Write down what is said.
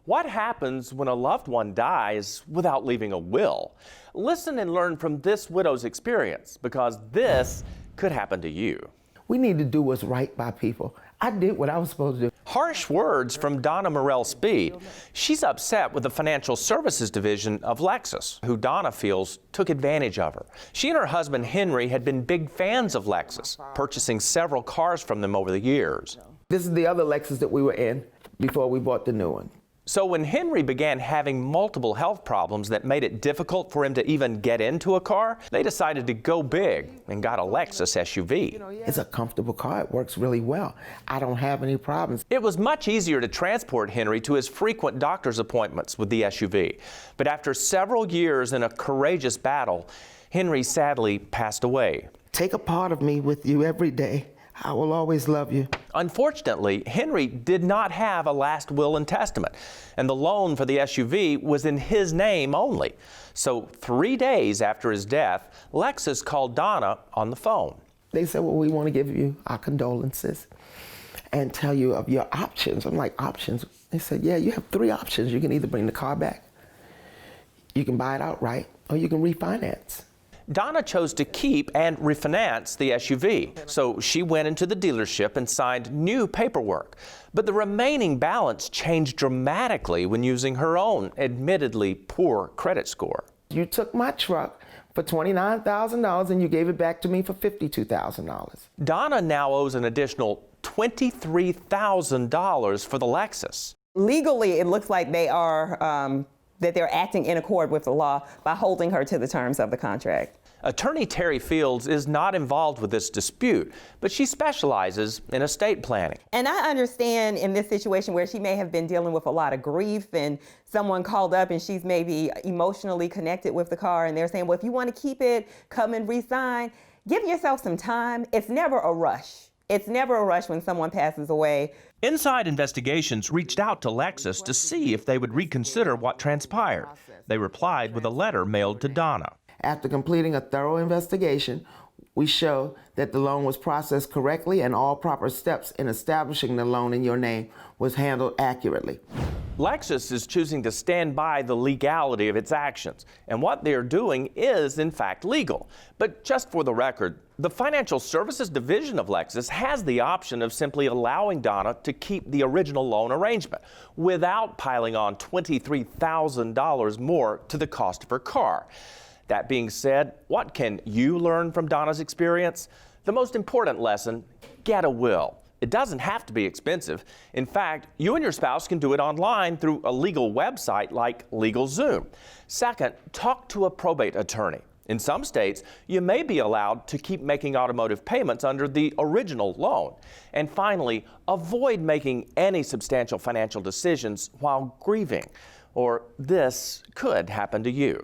What happens when a loved one dies without leaving a will? Listen and learn from this widow's experience, because this could happen to you. We need to do what's right by people. I did what I was supposed to do. Harsh words from Donna Morell Speed. She's upset with the financial services division of Lexus, who Donna feels took advantage of her. She and her husband Henry had been big fans of Lexus, purchasing several cars from them over the years. This is the other Lexus that we were in before we bought the new one. So when Henry began having multiple health problems that made it difficult for him to even get into a car, they decided to go big and got a Lexus SUV. It's a comfortable car. It works really well. I don't have any problems. It was much easier to transport Henry to his frequent doctor's appointments with the SUV. But after several years in a courageous battle, Henry sadly passed away. Take a part of me with you every day. I will always love you. Unfortunately, Henry did not have a last will and testament, and the loan for the SUV was in his name only. So 3 days after his death, Lexus called Donna on the phone. They said, well, we want to give you our condolences and tell you of your options. I'm like, options? They said, yeah, you have 3 options. You can either bring the car back, you can buy it outright, or you can refinance. Donna chose to keep and refinance the SUV, so she went into the dealership and signed new paperwork. But the remaining balance changed dramatically when using her own admittedly poor credit score. You took my truck for $29,000 and you gave it back to me for $52,000. Donna now owes an additional $23,000 for the Lexus. Legally, it looks like they are that they're acting in accord with the law by holding her to the terms of the contract. Attorney Terry Fields is not involved with this dispute, but she specializes in estate planning. And I understand in this situation where she may have been dealing with a lot of grief and someone called up and she's maybe emotionally connected with the car and they're saying, well, if you want to keep it, come and re-sign. Give yourself some time. It's never a rush. It's never a rush when someone passes away. Inside Investigations reached out to Lexus to see if they would reconsider what transpired. They replied with a letter mailed to Donna. After completing a thorough investigation, we show that the loan was processed correctly and all proper steps in establishing the loan in your name was handled accurately. Lexus is choosing to stand by the legality of its actions, and what they're doing is, in fact, legal. But just for the record, the financial services division of Lexus has the option of simply allowing Donna to keep the original loan arrangement without piling on $23,000 more to the cost of her car. That being said, what can you learn from Donna's experience? The most important lesson: get a will. It doesn't have to be expensive. In fact, you and your spouse can do it online through a legal website like LegalZoom. Second, talk to a probate attorney. In some states, you may be allowed to keep making automotive payments under the original loan. And finally, avoid making any substantial financial decisions while grieving, or this could happen to you.